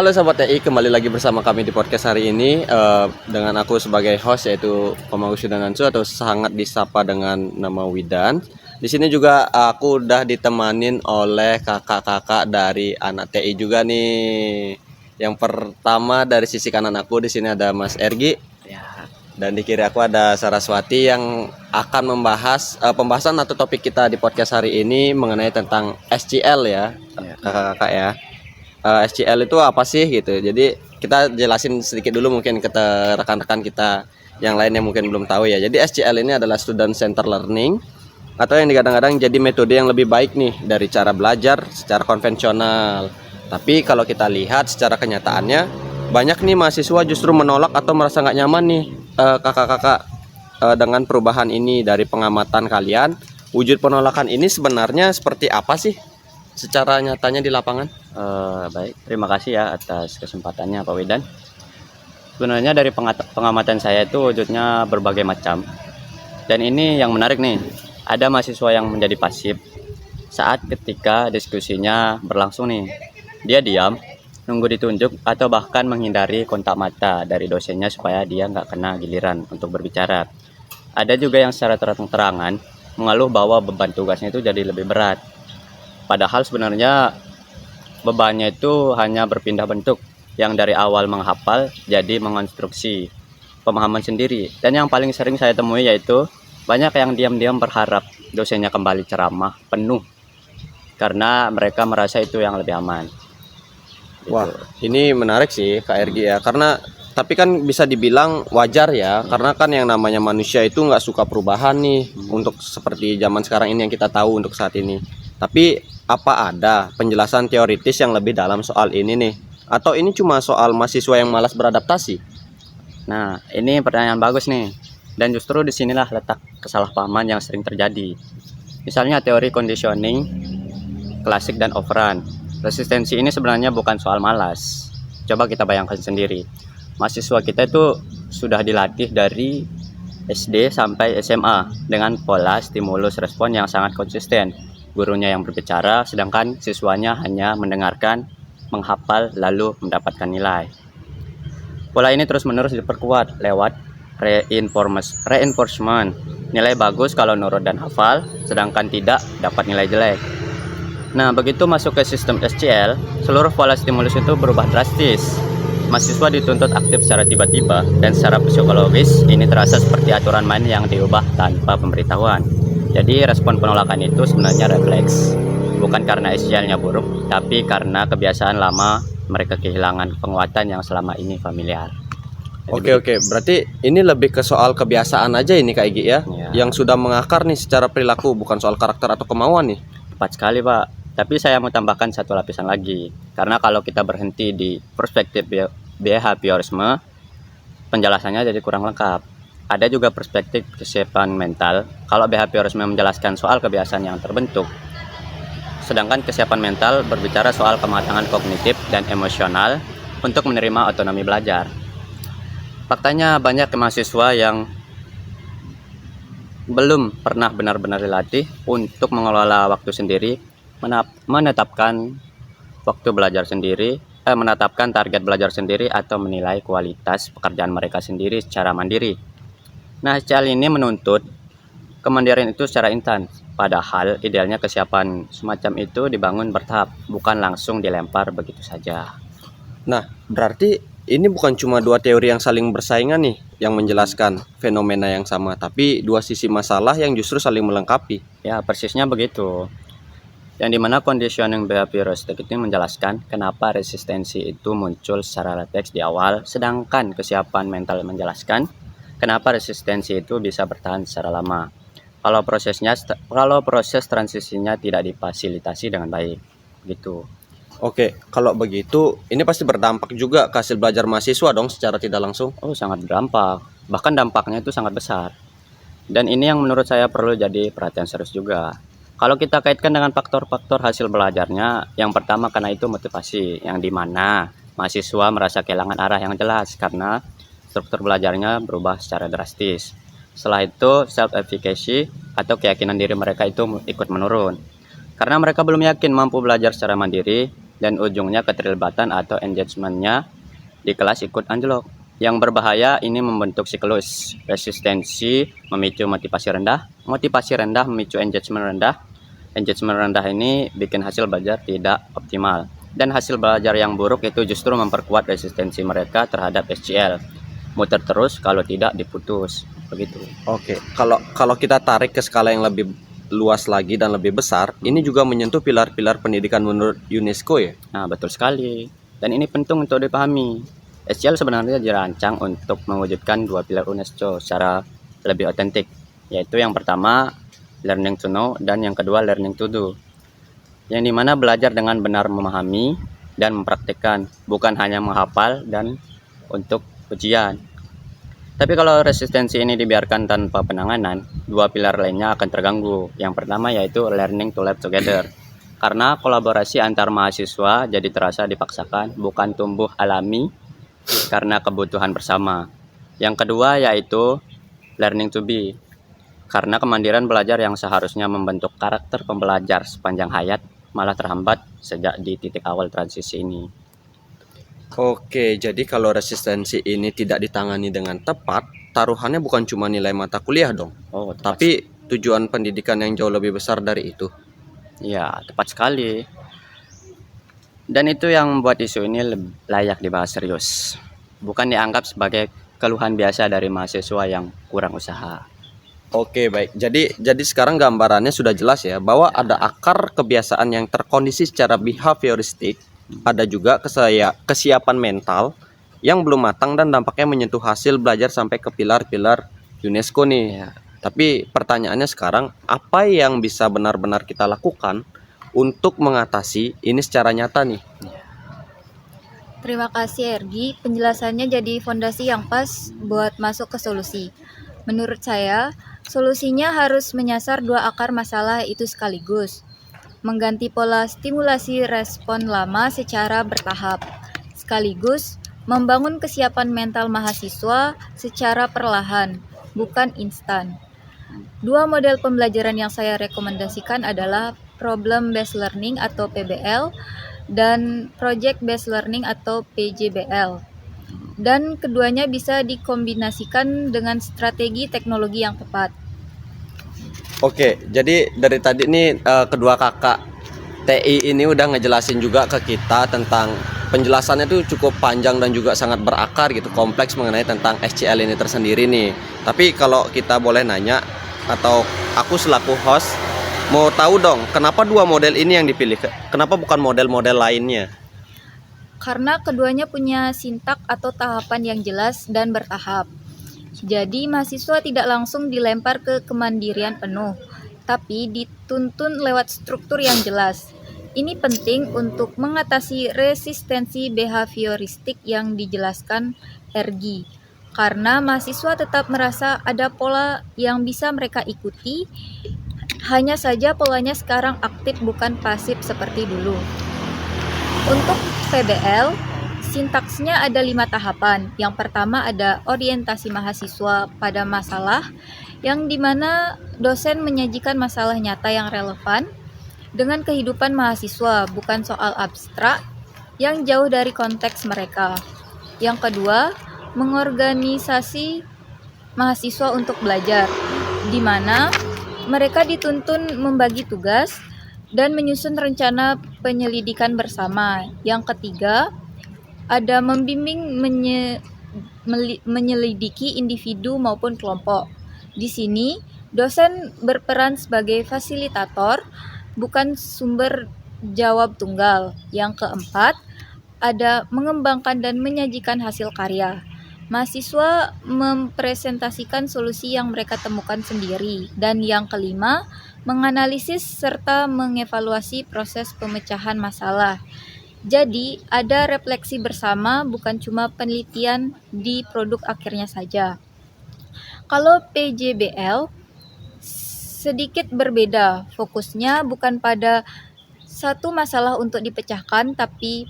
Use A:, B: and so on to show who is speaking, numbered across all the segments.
A: Halo Sobat TI, kembali lagi bersama kami di podcast hari ini dengan aku sebagai host yaitu Komagus Yudanansu atau sangat disapa dengan nama Widan. Di sini juga aku udah ditemanin oleh kakak-kakak dari anak TI juga nih. Yang pertama dari sisi kanan aku di sini ada Mas Ergi.
B: Ya,
A: Dan di kiri aku ada Saraswati yang akan membahas pembahasan atau topik kita di podcast hari ini mengenai tentang SCL ya, kakak-kakak ya. SCL itu apa sih gitu. Jadi kita jelasin sedikit dulu mungkin ke rekan-rekan kita yang lain yang mungkin belum tahu ya. Jadi SCL ini adalah Student Center Learning atau yang kadang-kadang jadi metode yang lebih baik nih dari cara belajar secara konvensional. Tapi kalau kita lihat secara kenyataannya banyak nih mahasiswa justru menolak atau merasa nggak nyaman nih kakak-kakak dengan perubahan ini. Dari pengamatan kalian, wujud penolakan ini sebenarnya seperti apa sih secara nyatanya di lapangan?
B: baik, terima kasih ya atas kesempatannya Pak Widan. Sebenarnya dari pengamatan saya itu wujudnya berbagai macam. Dan ini yang menarik nih, ada mahasiswa yang menjadi pasif saat ketika diskusinya berlangsung nih. Dia diam, nunggu ditunjuk atau bahkan menghindari kontak mata dari dosennya supaya dia nggak kena giliran untuk berbicara. Ada juga yang secara terang-terangan mengeluh bahwa beban tugasnya itu jadi lebih berat. Padahal sebenarnya bebannya itu hanya berpindah bentuk, yang dari awal menghafal jadi mengonstruksi pemahaman sendiri. Dan yang paling sering saya temui yaitu banyak yang diam-diam berharap dosennya kembali ceramah penuh karena mereka merasa itu yang lebih aman.
A: Wah, ini menarik sih Kak Ergi ya, karena tapi kan bisa dibilang wajar ya, karena kan yang namanya manusia itu nggak suka perubahan nih untuk seperti zaman sekarang ini yang kita tahu untuk saat ini. Tapi apa ada penjelasan teoritis yang lebih dalam soal ini nih? Atau ini cuma soal mahasiswa yang malas beradaptasi?
B: Nah, ini pertanyaan bagus nih. Dan justru disinilah letak kesalahpahaman yang sering terjadi. Misalnya teori conditioning, klasik dan operan. Resistensi ini sebenarnya bukan soal malas. Coba kita bayangkan sendiri. Mahasiswa kita itu sudah dilatih dari SD sampai SMA dengan pola stimulus respon yang sangat konsisten. Gurunya yang berbicara, sedangkan siswanya hanya mendengarkan, menghafal, lalu mendapatkan nilai. Pola ini terus-menerus diperkuat lewat reinforcement. Nilai bagus kalau nurut dan hafal, sedangkan tidak dapat nilai jelek. Nah, begitu masuk ke sistem SCL, seluruh pola stimulus itu berubah drastis. Mahasiswa dituntut aktif secara tiba-tiba, dan secara psikologis ini terasa seperti aturan main yang diubah tanpa pemberitahuan. Jadi respon penolakan itu sebenarnya refleks, bukan karena SCL-nya buruk, tapi karena kebiasaan lama mereka kehilangan penguatan yang selama ini familiar.
A: Oke, berarti ini lebih ke soal kebiasaan aja ini Kak Egi ya, yang sudah mengakar nih secara perilaku, bukan soal karakter atau kemauan nih.
B: Tepat sekali Pak, tapi saya mau tambahkan satu lapisan lagi, karena kalau kita berhenti di perspektif behaviorisme, penjelasannya jadi kurang lengkap. Ada juga perspektif kesiapan mental. Kalau behaviorisme menjelaskan soal kebiasaan yang terbentuk, sedangkan kesiapan mental berbicara soal kematangan kognitif dan emosional untuk menerima otonomi belajar. Faktanya banyak mahasiswa yang belum pernah benar-benar dilatih untuk mengelola waktu sendiri, menetapkan waktu belajar sendiri, menetapkan target belajar sendiri, atau menilai kualitas pekerjaan mereka sendiri secara mandiri. Nah, SCL ini menuntut kemandirian itu secara instan, padahal idealnya kesiapan semacam itu dibangun bertahap, bukan langsung dilempar begitu saja.
A: Nah, berarti ini bukan cuma dua teori yang saling bersaingan nih yang menjelaskan fenomena yang sama, tapi dua sisi masalah yang justru saling melengkapi.
B: Ya, persisnya begitu. Yang dimana conditioning behavioristic itu menjelaskan kenapa resistensi itu muncul secara refleks di awal, sedangkan kesiapan mental menjelaskan kenapa resistensi itu bisa bertahan secara lama kalau proses transisinya tidak difasilitasi dengan baik gitu.
A: Oke, kalau begitu ini pasti berdampak juga ke hasil belajar mahasiswa dong secara tidak langsung.
B: Oh, sangat berdampak, bahkan dampaknya itu sangat besar. Dan ini yang menurut saya perlu jadi perhatian serius juga. Kalau kita kaitkan dengan faktor-faktor hasil belajarnya, yang pertama karena itu motivasi, yang dimana mahasiswa merasa kehilangan arah yang jelas karena struktur belajarnya berubah secara drastis. Setelah itu self-efficacy atau keyakinan diri mereka itu ikut menurun. Karena mereka belum yakin mampu belajar secara mandiri, dan ujungnya keterlibatan atau engagement-nya di kelas ikut anjlok. Yang berbahaya ini membentuk siklus. Resistensi memicu motivasi rendah memicu engagement rendah ini bikin hasil belajar tidak optimal. Dan hasil belajar yang buruk itu justru memperkuat resistensi mereka terhadap SCL. Muter terus, kalau tidak diputus. Begitu.
A: Oke, kalau kita tarik ke skala yang lebih luas lagi dan lebih besar, ini juga menyentuh pilar-pilar pendidikan menurut UNESCO ya.
B: Nah, betul sekali. Dan ini penting untuk dipahami. SCL sebenarnya dirancang untuk mewujudkan dua pilar UNESCO secara lebih otentik, yaitu yang pertama learning to know dan yang kedua learning to do. Yang dimana belajar dengan benar memahami dan mempraktikkan, bukan hanya menghafal dan untuk ujian. Tapi kalau resistensi ini dibiarkan tanpa penanganan, dua pilar lainnya akan terganggu. Yang pertama yaitu learning to live together. Karena kolaborasi antar mahasiswa jadi terasa dipaksakan, bukan tumbuh alami karena kebutuhan bersama. Yang kedua yaitu learning to be. Karena kemandirian belajar yang seharusnya membentuk karakter pembelajar sepanjang hayat malah terhambat sejak di titik awal transisi ini.
A: Oke, jadi kalau resistensi ini tidak ditangani dengan tepat, taruhannya bukan cuma nilai mata kuliah dong,
B: Oh, tepat.
A: tapi tujuan pendidikan yang jauh lebih besar dari itu.
B: Ya, tepat sekali. Dan itu yang membuat isu ini layak dibahas serius. Bukan dianggap sebagai keluhan biasa dari mahasiswa yang kurang usaha.
A: Oke, baik. Jadi sekarang gambarannya sudah jelas ya, bahwa ada akar kebiasaan yang terkondisi secara behavioristik, ada juga kesiapan mental yang belum matang dan dampaknya menyentuh hasil belajar sampai ke pilar-pilar UNESCO nih.
B: Ya.
A: Tapi pertanyaannya sekarang, apa yang bisa benar-benar kita lakukan untuk mengatasi ini secara nyata nih?
C: Terima kasih Ergi, penjelasannya jadi fondasi yang pas buat masuk ke solusi. Menurut saya, solusinya harus menyasar dua akar masalah itu sekaligus. Mengganti pola stimulasi respon lama secara bertahap, sekaligus membangun kesiapan mental mahasiswa secara perlahan, bukan instan. Dua model pembelajaran yang saya rekomendasikan adalah Problem Based Learning atau PBL dan Project Based Learning atau PJBL. Dan keduanya bisa dikombinasikan dengan strategi teknologi yang tepat.
A: Oke, jadi dari tadi nih kedua kakak TI ini udah ngejelasin juga ke kita tentang penjelasannya tuh cukup panjang dan juga sangat berakar gitu, kompleks mengenai tentang SCL ini tersendiri nih. Tapi kalau kita boleh nanya atau aku selaku host mau tahu dong, kenapa dua model ini yang dipilih? Kenapa bukan model-model lainnya?
C: Karena keduanya punya sintak atau tahapan yang jelas dan bertahap. Jadi mahasiswa tidak langsung dilempar ke kemandirian penuh, tapi dituntun lewat struktur yang jelas. Ini penting untuk mengatasi resistensi behavioristik yang dijelaskan Ergi. Karena mahasiswa tetap merasa ada pola yang bisa mereka ikuti, hanya saja polanya sekarang aktif bukan pasif seperti dulu. Untuk PBL, sintaksnya ada 5 tahapan. Yang pertama ada orientasi mahasiswa pada masalah, yang dimana dosen menyajikan masalah nyata yang relevan dengan kehidupan mahasiswa, bukan soal abstrak yang jauh dari konteks mereka. Yang kedua, mengorganisasi mahasiswa untuk belajar, di mana mereka dituntun membagi tugas dan menyusun rencana penyelidikan bersama. Yang ketiga, ada membimbing menyelidiki individu maupun kelompok. Di sini, dosen berperan sebagai fasilitator, bukan sumber jawab tunggal. Yang keempat, ada mengembangkan dan menyajikan hasil karya. Mahasiswa mempresentasikan solusi yang mereka temukan sendiri. Dan yang kelima, menganalisis serta mengevaluasi proses pemecahan masalah. Jadi, ada refleksi bersama, bukan cuma penelitian di produk akhirnya saja. Kalau PJBL sedikit berbeda, fokusnya bukan pada satu masalah untuk dipecahkan, tapi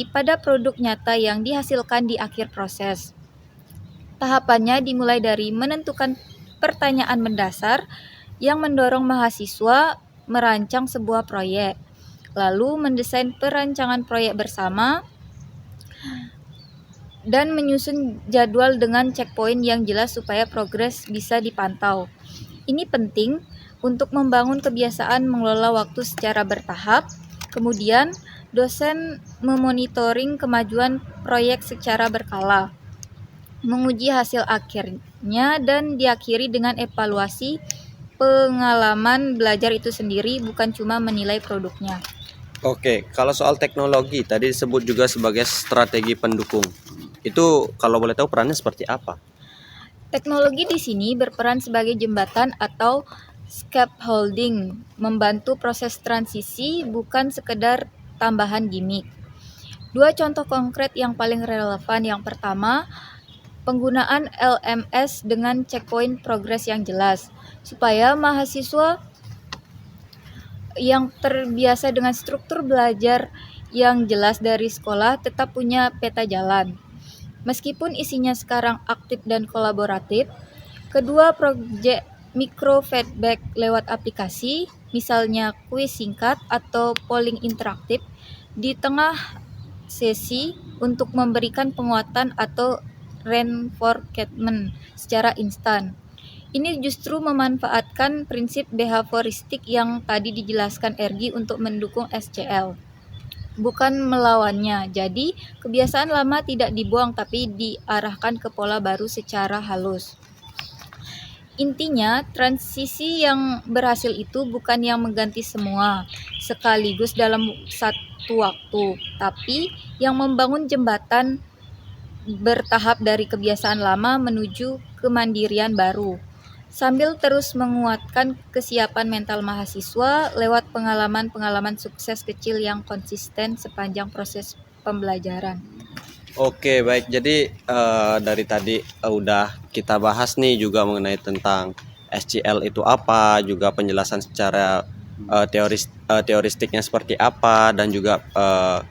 C: pada produk nyata yang dihasilkan di akhir proses. Tahapannya dimulai dari menentukan pertanyaan mendasar yang mendorong mahasiswa merancang sebuah proyek. lalu mendesain perancangan proyek bersama, dan menyusun jadwal dengan checkpoint yang jelas supaya progres bisa dipantau. Ini penting untuk membangun kebiasaan mengelola waktu secara bertahap. Kemudian, dosen memonitoring kemajuan proyek secara berkala, menguji hasil akhirnya, dan diakhiri dengan evaluasi pengalaman belajar itu sendiri, bukan cuma menilai produknya.
A: Oke, kalau soal teknologi tadi disebut juga sebagai strategi pendukung. Itu kalau boleh tahu perannya seperti apa?
C: Teknologi di sini berperan sebagai jembatan atau scaffolding, membantu proses transisi, bukan sekedar tambahan gimmick. Dua contoh konkret yang paling relevan. Yang pertama, penggunaan LMS dengan checkpoint progres yang jelas, supaya mahasiswa yang terbiasa dengan struktur belajar yang jelas dari sekolah tetap punya peta jalan. Meskipun isinya sekarang aktif dan kolaboratif, kedua proyek micro feedback lewat aplikasi, misalnya kuis singkat atau polling interaktif di tengah sesi untuk memberikan penguatan atau reinforcement secara instan. Ini justru memanfaatkan prinsip behavioristik yang tadi dijelaskan Ergi untuk mendukung SCL, bukan melawannya. Jadi, kebiasaan lama tidak dibuang tapi diarahkan ke pola baru secara halus. Intinya, transisi yang berhasil itu bukan yang mengganti semua sekaligus dalam satu waktu, tapi yang membangun jembatan bertahap dari kebiasaan lama menuju kemandirian baru, sambil terus menguatkan kesiapan mental mahasiswa lewat pengalaman-pengalaman sukses kecil yang konsisten sepanjang proses pembelajaran.
A: Oke, baik. Jadi dari tadi udah kita bahas nih juga mengenai tentang SCL itu apa, juga penjelasan secara teoristiknya seperti apa, dan juga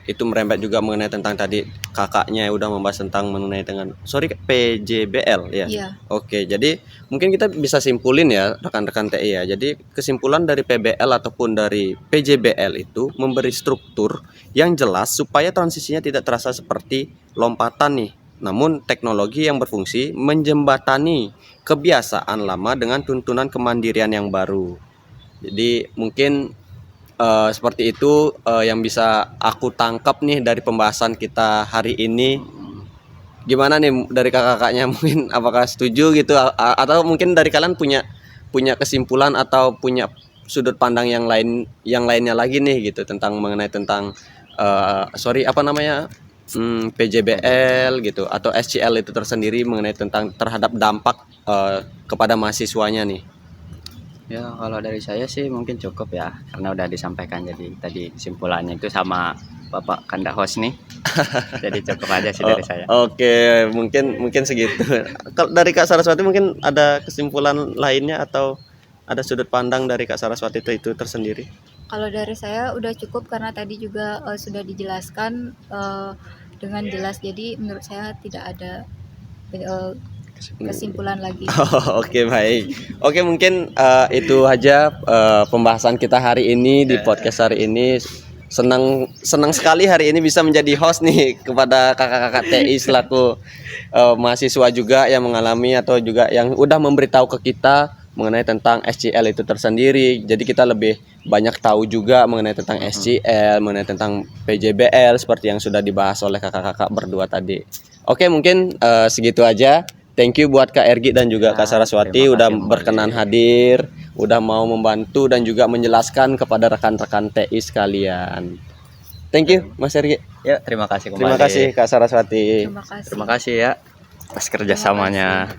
A: itu merembet juga mengenai tentang tadi kakaknya yang udah membahas tentang mengenai dengan PJBL ya.
C: Iya.
A: Oke, jadi mungkin kita bisa simpulin ya rekan-rekan TI ya. Jadi kesimpulan dari PBL ataupun dari PJBL itu memberi struktur yang jelas supaya transisinya tidak terasa seperti lompatan nih. Namun teknologi yang berfungsi menjembatani kebiasaan lama dengan tuntunan kemandirian yang baru. Jadi mungkin seperti itu yang bisa aku tangkap nih dari pembahasan kita hari ini. Gimana nih dari kakak-kakaknya, mungkin apakah setuju gitu atau mungkin dari kalian punya kesimpulan atau punya sudut pandang yang lainnya lagi nih gitu tentang mengenai tentang PJBL gitu atau SCL itu tersendiri mengenai tentang terhadap dampak kepada mahasiswanya nih.
B: Ya, kalau dari saya sih mungkin cukup ya, karena udah disampaikan. Jadi tadi kesimpulannya itu sama Bapak Kanda host nih. Jadi cukup aja sih dari saya.
A: Oke, mungkin segitu. Kalau dari Kak Saraswati mungkin ada kesimpulan lainnya atau ada sudut pandang dari Kak Saraswati itu tersendiri?
C: Kalau dari saya udah cukup karena tadi juga sudah dijelaskan dengan jelas. Jadi menurut saya tidak ada kesimpulan lagi.
A: Oke, baik. Oke, mungkin itu aja pembahasan kita hari ini di podcast hari ini. Senang sekali hari ini bisa menjadi host nih kepada kakak-kakak TI selaku mahasiswa juga yang mengalami atau juga yang udah memberitahu ke kita mengenai tentang SCL itu tersendiri. Jadi kita lebih banyak tahu juga mengenai tentang SCL, mengenai tentang PJBL seperti yang sudah dibahas oleh kakak-kakak berdua tadi. Oke, mungkin segitu aja. Thank you buat Kak Ergi dan juga Kak Saraswati udah berkenan hadir, udah mau membantu dan juga menjelaskan kepada rekan-rekan TI sekalian. Thank you Mas Ergi.
B: Ya, terima kasih kembali.
A: Terima kasih Kak Saraswati.
C: Terima kasih.
B: Terima kasih ya atas kerjasamanya.